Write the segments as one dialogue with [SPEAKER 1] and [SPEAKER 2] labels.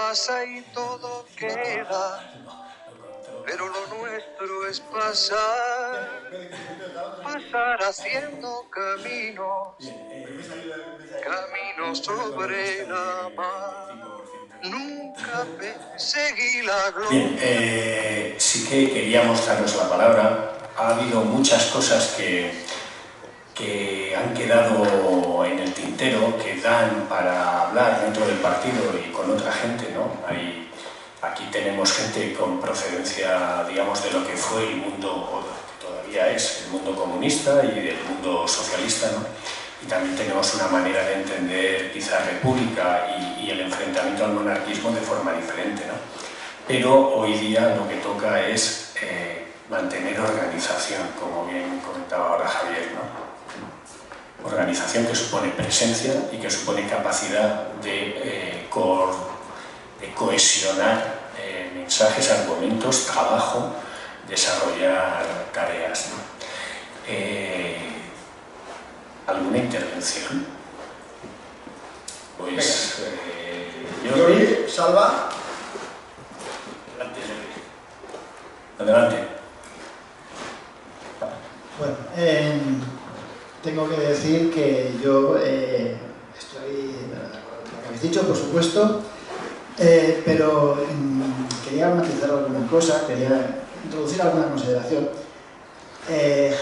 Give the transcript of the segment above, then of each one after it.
[SPEAKER 1] pasa y todo queda, pero lo nuestro es pasar haciendo caminos sobre la mar. Nunca perseguí la gloria.
[SPEAKER 2] Bien, sí que quería mostraros la palabra. Ha habido muchas cosas que han quedado en el tintero, que dan para hablar dentro del partido y con otra gente, ¿no? Aquí tenemos gente con procedencia, digamos, de lo que fue el mundo, o todavía es, el mundo comunista y del mundo socialista, ¿no? Y también tenemos una manera de entender quizá república y el enfrentamiento al monarquismo de forma diferente, ¿no? Pero hoy día lo que toca es mantener organización, como bien comentaba ahora Javier, ¿no? Organización que supone presencia y que supone capacidad de cohesionar mensajes, argumentos, trabajo, desarrollar tareas, ¿no? ¿Alguna intervención? Pues
[SPEAKER 3] yo... Salva.
[SPEAKER 2] Adelante.
[SPEAKER 3] Bueno, tengo que decir que yo estoy de acuerdo con lo que habéis dicho, por supuesto, pero quería matizar alguna cosa, quería introducir alguna consideración.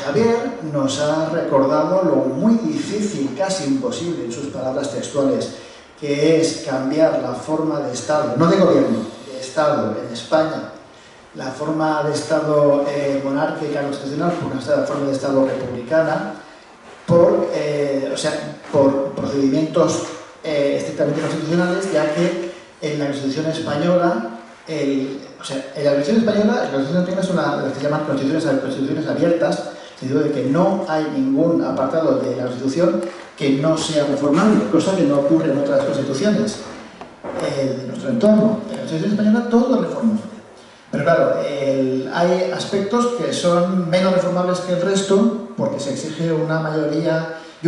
[SPEAKER 3] Javier nos ha recordado lo muy difícil, casi imposible, en sus palabras textuales, que es cambiar la forma de Estado, no de gobierno, de Estado en España, la forma de Estado monárquica constitucional por una forma de Estado republicana, por procedimientos estrictamente constitucionales, ya que en la Constitución española, en la Constitución española es una de las que se llaman constituciones abiertas, en el sentido de que no hay ningún apartado de la Constitución que no sea reformable, cosa que no ocurre en otras constituciones de nuestro entorno. En la Constitución española todo es reformable. Pero claro, hay aspectos que son menos reformables que el resto porque se exige una mayoría y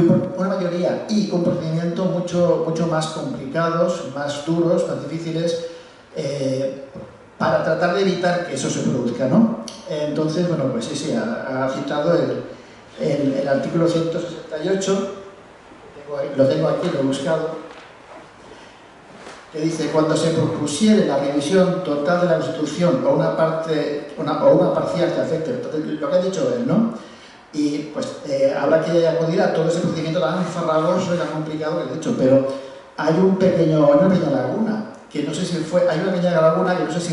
[SPEAKER 3] un procedimiento mucho más complicados, más duros, más difíciles, para tratar de evitar que eso se produzca, ¿no? Entonces, bueno, pues sí, ha citado el artículo 168, lo tengo aquí, lo he buscado, que dice: cuando se propusiere la revisión total de la Constitución o una parcial que afecte, lo que ha dicho él, ¿no? Y pues habrá que acudir a todo ese procedimiento tan farragoso y tan complicado que he dicho, pero hay una pequeña laguna, que no sé si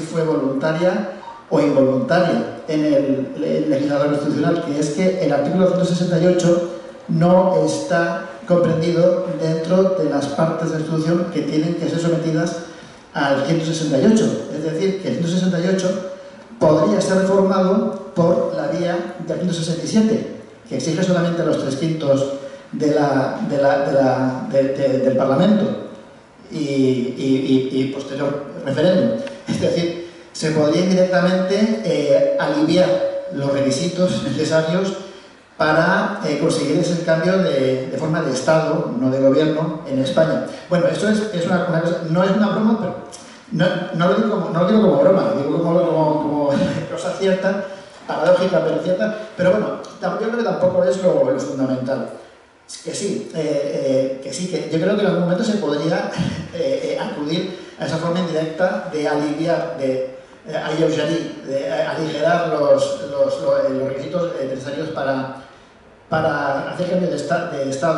[SPEAKER 3] fue voluntaria o involuntaria en el legislador constitucional, que es que el artículo 168 no está comprendido dentro de las partes de la Constitución que tienen que ser sometidas al 168. Es decir, que el 168 podría ser reformado por la vía del 167, que exige solamente los 3/5 del Parlamento y posterior referéndum. Es decir, se podría directamente aliviar los requisitos necesarios para conseguir ese cambio de forma de Estado, no de gobierno, en España. Bueno, esto es una cosa, no es una broma, pero no lo digo como broma, lo digo como cosa cierta, paradójica, pero cierta. Pero bueno, yo creo que tampoco es lo fundamental. Que yo creo que en algún momento se podría acudir a esa forma indirecta de aliviar, de aligerar los requisitos necesarios para hacer cambio de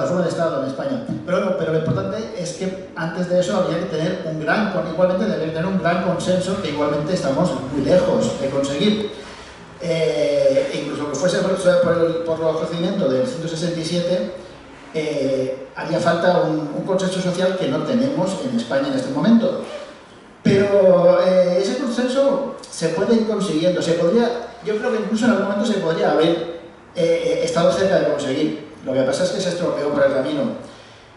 [SPEAKER 3] forma de Estado en España. Pero lo importante es que antes de eso habría que tener un gran consenso, que igualmente estamos muy lejos de conseguir. Incluso que fuese por el procedimiento del 167, haría falta un consenso social que no tenemos en España en este momento. Pero ese consenso se puede ir consiguiendo. Yo creo que incluso en algún momento se podría haber estado cerca de conseguir. Lo que pasa es que se estropeó por el camino.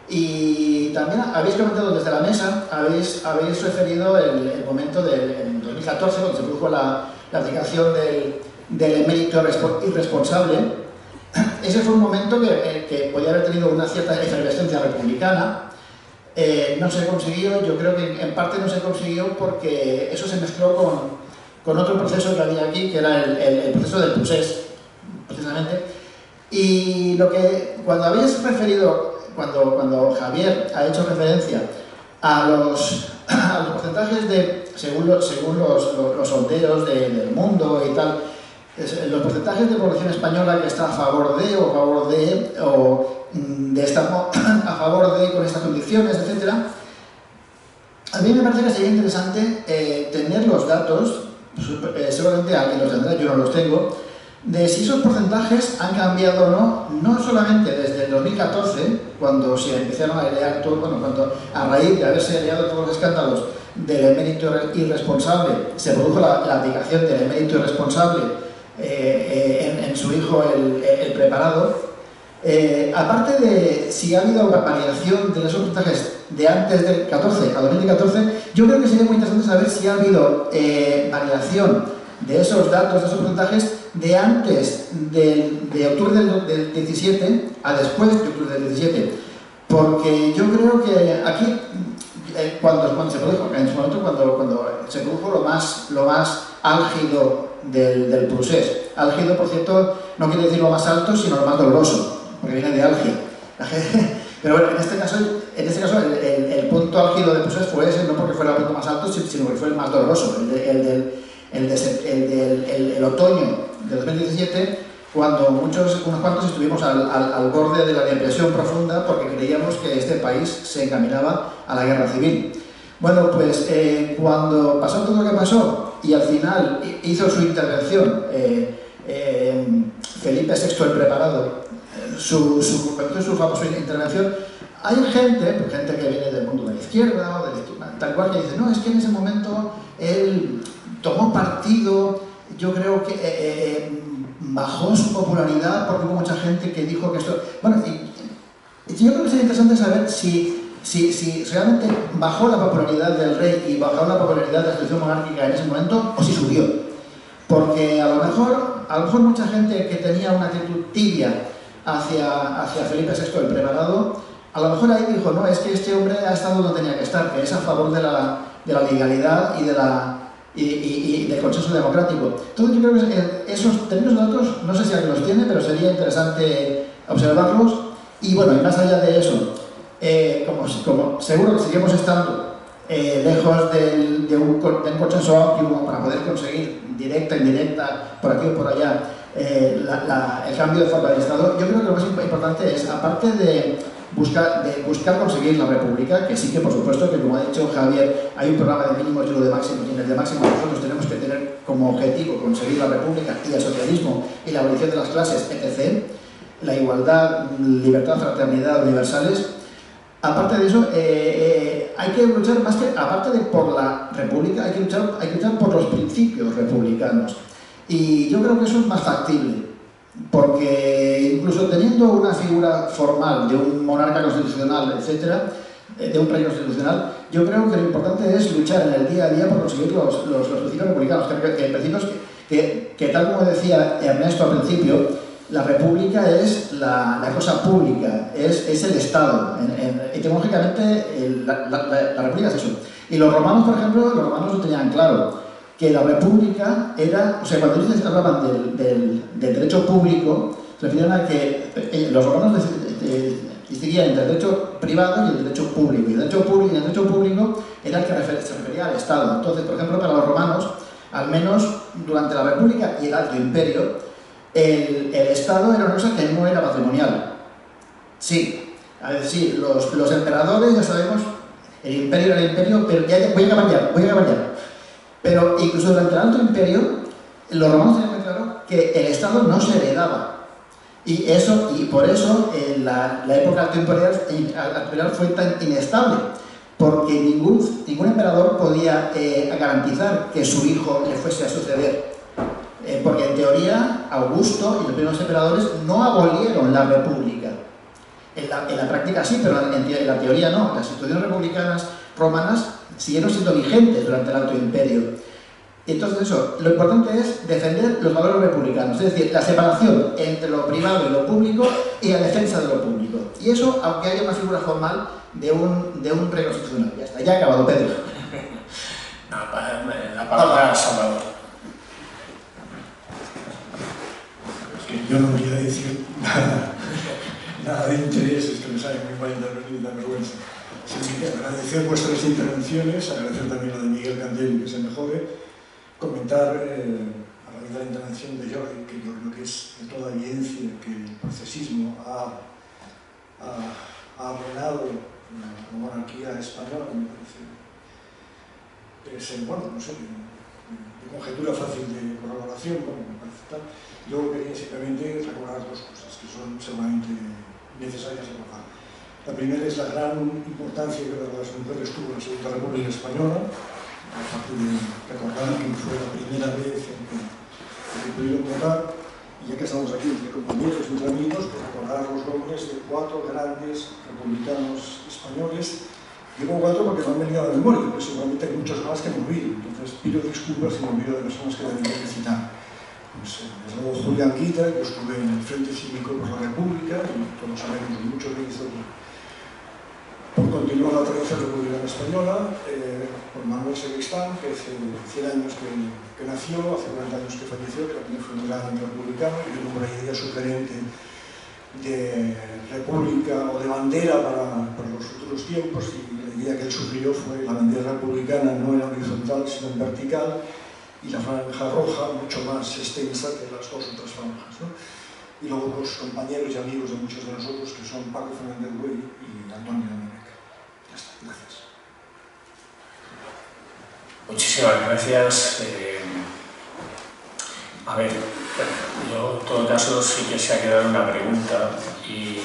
[SPEAKER 3] Y también habéis comentado desde la mesa, habéis referido el momento en 2014, cuando se produjo la aplicación del emérito irresponsable. Ese fue un momento que podía haber tenido una cierta efervescencia republicana, no se consiguió. Yo creo que en parte no se consiguió porque eso se mezcló con otro proceso que había aquí, que era el proceso del procés, precisamente. Y cuando habéis referido, cuando Javier ha hecho referencia a los porcentajes según los sondeos del mundo y tal, los porcentajes de población española que está a favor a favor de con estas condiciones, etc. A mí me parece que sería interesante tener los datos, seguramente alguien los tendrá, yo no los tengo, de si esos porcentajes han cambiado o no, no solamente desde el 2014, cuando se empezaron a airear todo, cuando a raíz de haberse aireado todos los escándalos del emérito irresponsable, se produjo la aplicación del emérito irresponsable en su hijo el preparado. Aparte de si ha habido variación de esos porcentajes de antes del 14 a 2014, yo creo que sería muy interesante saber si ha habido variación de esos datos, de esos porcentajes, de antes de octubre del 17 a después de octubre del 17. Porque yo creo que aquí, cuando se produjo, en su momento, cuando se produjo lo más álgido del proceso. Álgido, por cierto, no quiere decir lo más alto, sino lo más doloroso, porque viene de algia. Pero bueno, en este caso el punto álgido del proceso fue ese, no porque fuera el punto más alto, sino porque fue el más doloroso, el otoño de 2017, cuando unos cuantos estuvimos al borde de la depresión profunda porque creíamos que este país se encaminaba a la guerra civil. Bueno, pues cuando pasó todo lo que pasó y al final hizo su intervención Felipe VI el Preparado, su famosa intervención, hay gente que viene del mundo de la izquierda o de la izquierda, tal cual, que dice, no, es que en ese momento él tomó partido, yo creo que bajó su popularidad porque hubo mucha gente que dijo que esto... Bueno, y yo creo que sería interesante saber si realmente bajó la popularidad del rey y bajó la popularidad de la institución monárquica en ese momento o si subió. Porque a lo mejor mucha gente que tenía una actitud tibia hacia Felipe VI el Preparado, a lo mejor ahí dijo, no, es que este hombre ha estado donde tenía que estar, que es a favor de la legalidad y del consenso democrático. Entonces yo creo que tener esos datos, no sé si alguien los tiene, pero sería interesante observarlos. Y bueno, y más allá de eso, como seguro que seguimos estando lejos de un consenso amplio para poder conseguir directa, indirecta, por aquí o por allá, el cambio de forma del Estado, yo creo que lo más importante es, aparte de buscar conseguir la República, que sí que por supuesto que, como ha dicho Javier, hay un programa de mínimos y uno de máximos, y en el de máximos nosotros tenemos que tener como objetivo conseguir la República y el socialismo y la abolición de las clases, etc., la igualdad, libertad, fraternidad universales. Aparte de eso, hay que luchar más que, aparte de por la República, hay que luchar por los principios republicanos. Y yo creo que eso es más factible, porque incluso teniendo una figura formal de un monarca constitucional, etcétera, de un rey constitucional, yo creo que lo importante es luchar en el día a día por conseguir los principios republicanos, principios que tal como decía Ernesto al principio, la república es la cosa pública, es el Estado. Etimológicamente, la república es eso. Y los romanos, por ejemplo, lo tenían claro, que la república era, o sea, cuando ellos hablaban del derecho público, se referían a que los romanos distinguían entre el derecho privado y el derecho público. Y el derecho público era el que se refería al Estado. Entonces, por ejemplo, para los romanos, al menos durante la República y el Alto Imperio, el Estado era una cosa que no era patrimonial. Sí, a ver, sí, los emperadores, ya sabemos, el imperio era el imperio, pero ya voy a acabar ya. Pero incluso durante el Alto Imperio, los romanos tenían muy claro que el Estado no se heredaba. Y por eso la época altoimperial fue tan inestable, porque ningún emperador podía garantizar que su hijo le fuese a suceder. Porque en teoría Augusto y los primeros emperadores no abolieron la república. En la práctica sí, pero en la teoría no. Las instituciones republicanas romanas siguieron siendo vigentes durante el Alto Imperio. Entonces eso, lo importante es defender los valores republicanos, es decir, la separación entre lo privado y lo público y la defensa de lo público. Y eso, aunque haya una figura formal, de un preconstitucional. Ya está, ya ha acabado, Pedro.
[SPEAKER 2] La palabra a Salvador.
[SPEAKER 4] Es que yo no voy a decir nada de intereses que me salen muy mal de la vergüenza. Sí, agradecer vuestras intervenciones, agradecer también la de Miguel Candel, que se mejore, comentar a raíz de la intervención de Jordi, que yo creo que es de toda evidencia que el procesismo ha arruinado la monarquía española, me parece. Bueno, no sé, de conjetura fácil de corroboración, bueno, me parece tal. Yo quería simplemente recordar dos cosas que son seguramente necesarias recordar. La primera es la gran importancia que las mujeres tuvo en la Segunda República Española, aparte de recordar que fue la primera vez en que pudieron votar, y ya que estamos aquí entre compañeros, entre amigos, pues recordar los nombres de 4 grandes republicanos españoles. Digo 4 porque no han venido a la memoria, pero seguramente hay muchos más que han olvidado. Entonces pido disculpas si me olvido de personas que debería citar. Pues, desde luego Julián Guita, que estuve en el Frente Cívico por la República, y todos sabemos mucho que hizo por continuar la tradición republicana española, por Manuel Segristán, que hace 100 años que nació, hace 40 años que falleció, que también fue un gran republicano y tuvo una idea sugerente de república o de bandera para los futuros tiempos, y la idea que él sugirió fue la bandera republicana no en horizontal sino en vertical, y la franja roja mucho más extensa que las dos otras franjas, ¿no? Y luego los compañeros y amigos de muchos de nosotros, que son Paco Fernández Güell y Antonio Domènech. Ya está, gracias.
[SPEAKER 2] Muchísimas gracias. A ver, yo en todo caso sí que se ha quedado una pregunta y,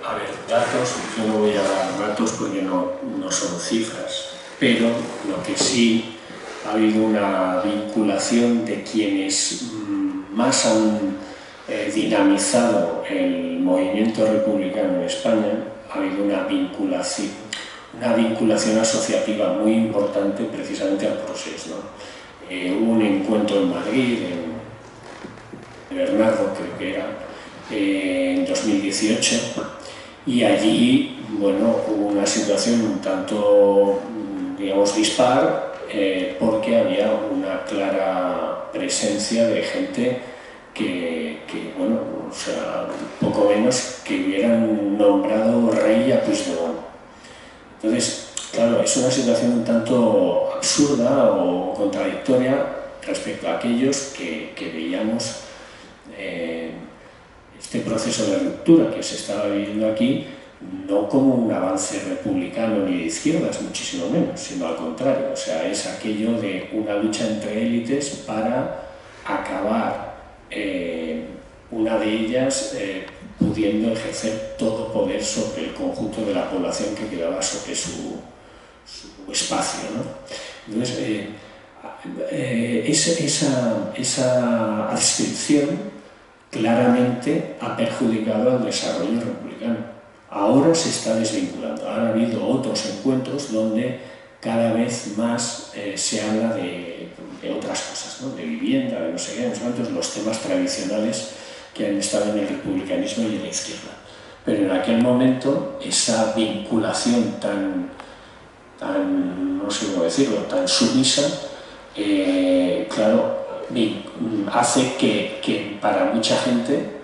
[SPEAKER 2] a ver, datos, yo no voy a dar datos porque no son cifras, pero lo que sí ha habido una vinculación de quienes más han dinamizado el movimiento republicano en España. Ha habido una vinculación asociativa muy importante precisamente al proceso, ¿no? Hubo un encuentro en Madrid, en Bernardo creo que era, en 2018, y allí, bueno, hubo una situación un tanto, digamos, dispar, porque había una clara presencia de gente que bueno, o sea, poco menos que hubieran nombrado rey a Puigdemont. Entonces, claro, es una situación un tanto absurda o contradictoria respecto a aquellos que veíamos este proceso de ruptura que se estaba viviendo aquí no como un avance republicano ni de izquierdas, muchísimo menos, sino al contrario. O sea, es aquello de una lucha entre élites para acabar una de ellas pudiendo ejercer todo poder sobre el conjunto de la población que quedaba sobre su espacio, ¿no? Entonces, esa adscripción claramente ha perjudicado al desarrollo republicano. Ahora se está desvinculando. Ahora ha habido otros encuentros donde cada vez más se habla de otras cosas, ¿no? De vivienda, de no sé qué, los temas tradicionales que han estado en el republicanismo y en la izquierda. Pero en aquel momento esa vinculación tan no sé cómo decirlo, tan sumisa, claro, hace que para mucha gente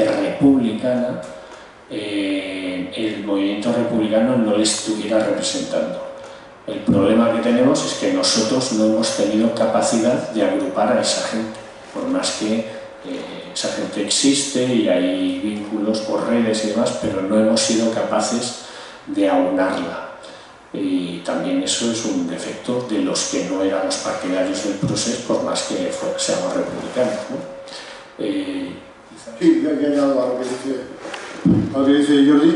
[SPEAKER 2] republicana, el movimiento republicano no le estuviera representando. El problema que tenemos es que nosotros no hemos tenido capacidad de agrupar a esa gente, por más que esa gente existe y hay vínculos por redes y demás, pero no hemos sido capaces de aunarla. Y también eso es un defecto de los que no éramos partidarios del proceso, por más que seamos republicanos, ¿no?
[SPEAKER 5] Sí, yo añado a lo que dice Jordi.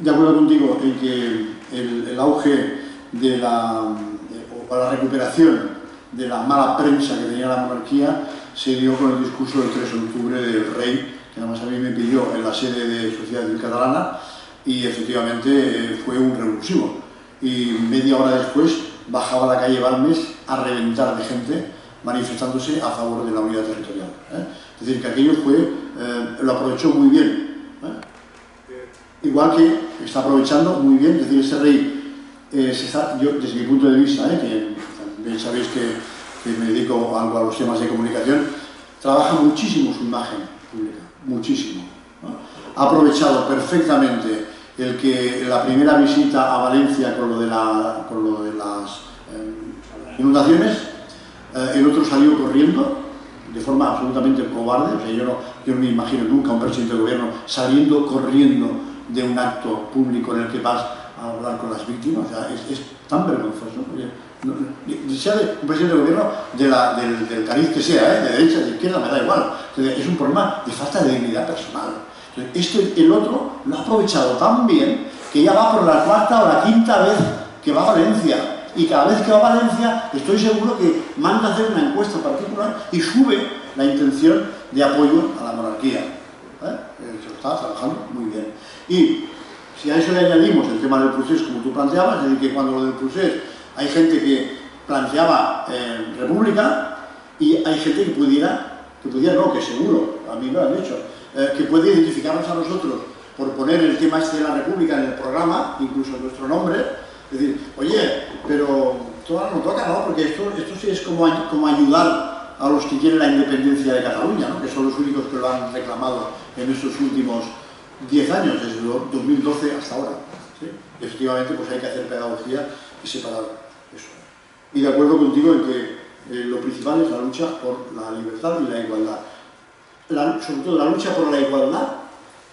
[SPEAKER 5] De acuerdo contigo en que el auge de o la recuperación de la mala prensa que tenía la monarquía se dio con el discurso del 3 de octubre del rey, que además a mí me pidió en la sede de Sociedad Civil Catalana, y efectivamente fue un revulsivo. Y media hora después bajaba a la calle Balmes a reventar de gente manifestándose a favor de la unidad territorial. Es decir, que aquello lo aprovechó muy bien. Igual que está aprovechando muy bien, es decir, ese rey, yo desde mi punto de vista, que también sabéis que me dedico algo a los temas de comunicación, trabaja muchísimo su imagen pública, muchísimo, ¿no? Ha aprovechado perfectamente el que la primera visita a Valencia con lo de las inundaciones, el otro salió corriendo de forma absolutamente cobarde. O sea, yo no me imagino nunca a un presidente de gobierno saliendo corriendo de un acto público en el que vas a hablar con las víctimas. O sea, es tan vergonzoso. Sea de un presidente de gobierno del cariz que sea, de derecha, de izquierda, me da igual. Es un problema de falta de dignidad personal. El otro lo ha aprovechado tan bien que ya va por la cuarta o la quinta vez que va a Valencia. Y cada vez que va a Valencia estoy seguro que manda a hacer una encuesta particular y sube la intención de apoyo a la monarquía. Se lo está trabajando muy bien. Y si a eso le añadimos el tema del procés, como tú planteabas, es decir, que cuando lo del procés hay gente que planteaba república y hay gente que pudiera no, que seguro, a mí me lo han dicho, que puede identificarnos a nosotros por poner el tema este de la república en el programa, incluso en nuestro nombre. Es decir, oye, pero todo no toca, ¿no? Porque esto sí es como ayudar a los que quieren la independencia de Cataluña, ¿no? Que son los únicos que lo han reclamado en estos últimos 10 años, desde 2012 hasta ahora. ¿Sí? Efectivamente, pues hay que hacer pedagogía y separar eso. Y de acuerdo contigo en que lo principal es la lucha por la libertad y la igualdad. Sobre todo la lucha por la igualdad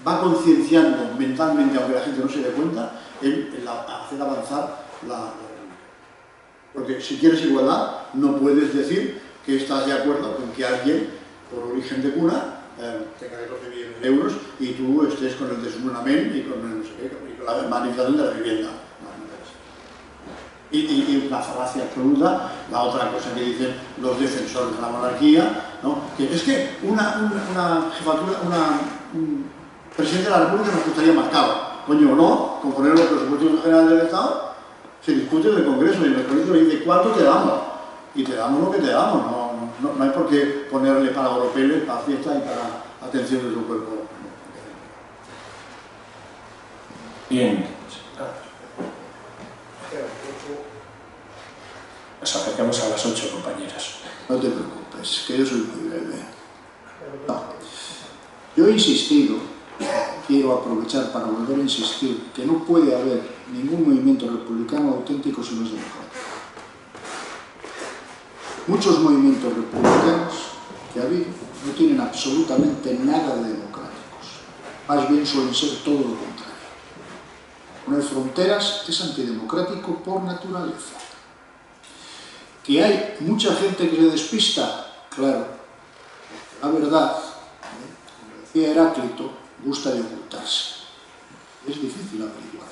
[SPEAKER 5] va concienciando mentalmente, aunque la gente no se dé cuenta, en hacer avanzar la... Porque si quieres igualdad, no puedes decir que estás de acuerdo con que alguien, por origen de cuna, tenga 14 millones de euros y tú estés con el desnudamiento y con el no sé qué, y con la manifestación de la vivienda. Y una falacia absoluta, la otra cosa que dicen los defensores de la monarquía, ¿no? Que es que una jefatura, un presidente de la República nos gustaría marcado. Coño, no, con poner los presupuestos generales del Estado se discute en el Congreso y en el Congreso le dice cuánto te damos. Y te damos lo que te damos, no hay por qué ponerle para oropeles, para fiesta y para atención de tu cuerpo.
[SPEAKER 2] Bien. Nos acercamos a las 8, compañeras.
[SPEAKER 6] No te preocupes, que yo soy muy breve. No. Yo he insistido, quiero aprovechar para volver a insistir, que no puede haber ningún movimiento republicano auténtico si no es democrático. Muchos movimientos republicanos que ha habido no tienen absolutamente nada de democráticos. Más bien suelen ser todo lo contrario. Poner fronteras es antidemocrático por naturaleza. Que hay mucha gente que se despista, claro. La verdad, como decía Heráclito, gusta de ocultarse. Es difícil averiguar.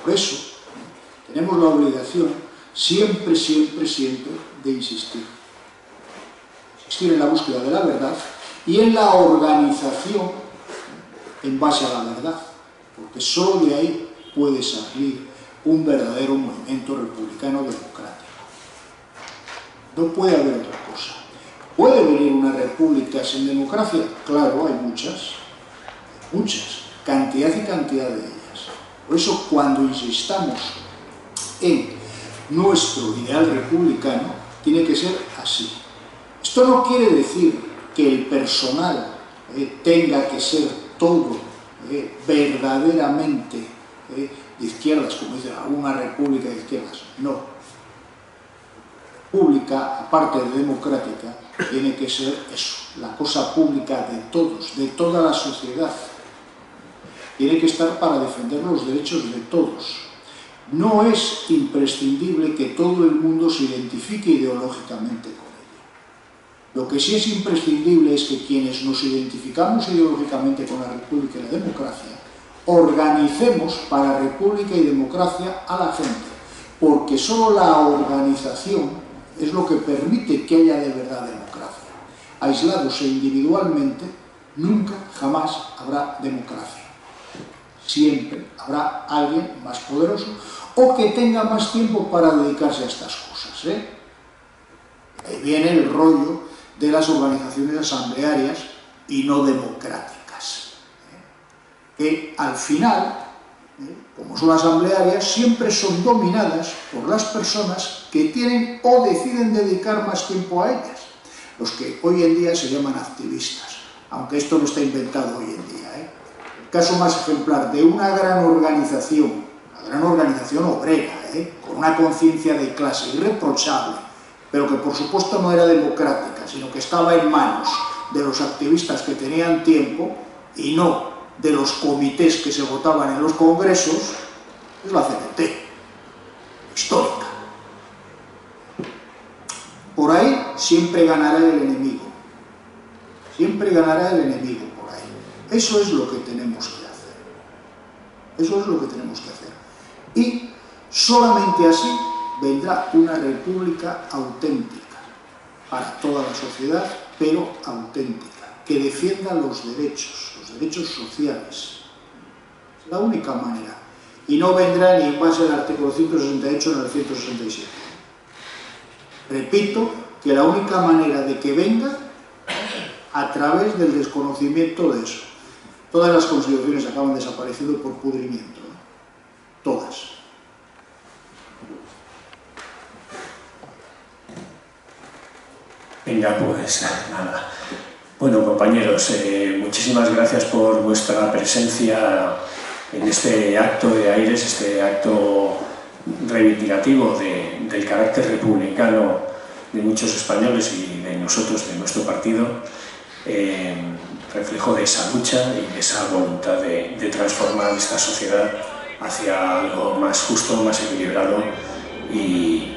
[SPEAKER 6] Por eso, tenemos la obligación siempre de insistir. Insistir en la búsqueda de la verdad y en la organización en base a la verdad, porque solo de ahí puede salir un verdadero movimiento republicano democrático. No puede haber otra cosa. ¿Puede venir una república sin democracia? Claro, hay muchas, cantidad y cantidad de ellas. Por eso, cuando insistamos en nuestro ideal republicano, tiene que ser así. Esto no quiere decir que el personal tenga que ser todo verdaderamente de izquierdas, como dicen, una república de izquierdas. No. Pública, aparte de democrática, tiene que ser eso, la cosa pública de todos, de toda la sociedad. Tiene que estar para defender los derechos de todos. No es imprescindible que todo el mundo se identifique ideológicamente con ello. Lo que sí es imprescindible es que quienes nos identificamos ideológicamente con la república y la democracia, organicemos para república y democracia a la gente, porque solo la organización es lo que permite que haya de verdad democracia. Aislados e individualmente, nunca, jamás habrá democracia. Siempre habrá alguien más poderoso o que tenga más tiempo para dedicarse a estas cosas. Ahí viene el rollo de las organizaciones asamblearias y no democráticas. que al final, como son asamblearias, siempre son dominadas por las personas que tienen o deciden dedicar más tiempo a ellas, los que hoy en día se llaman activistas, aunque esto no está inventado hoy en día. El caso más ejemplar de una gran organización obrera, con una conciencia de clase irreprochable, pero que por supuesto no era democrática, sino que estaba en manos de los activistas que tenían tiempo y no de los comités que se votaban en los congresos, es la CNT, histórica. Por ahí siempre ganará el enemigo. Siempre ganará el enemigo por ahí. Eso es lo que tenemos que hacer. Eso es lo que tenemos que hacer. Y solamente así vendrá una república auténtica para toda la sociedad, pero auténtica, que defienda los derechos sociales. Es la única manera. Y no vendrá ni en base al artículo 168 ni al 167. Repito que la única manera de que venga a través del desconocimiento de eso. Todas las constituciones acaban desapareciendo por pudrimiento, ¿no? Todas.
[SPEAKER 2] Venga, pues nada. Bueno, compañeros, muchísimas gracias por vuestra presencia en este acto de Aires, este acto reivindicativo del carácter republicano de muchos españoles y de nosotros, de nuestro partido, reflejo de esa lucha y de esa voluntad de transformar esta sociedad hacia algo más justo, más equilibrado y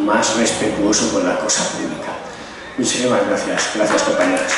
[SPEAKER 2] más respetuoso con la cosa pública. Muchísimas gracias. Gracias, compañeros.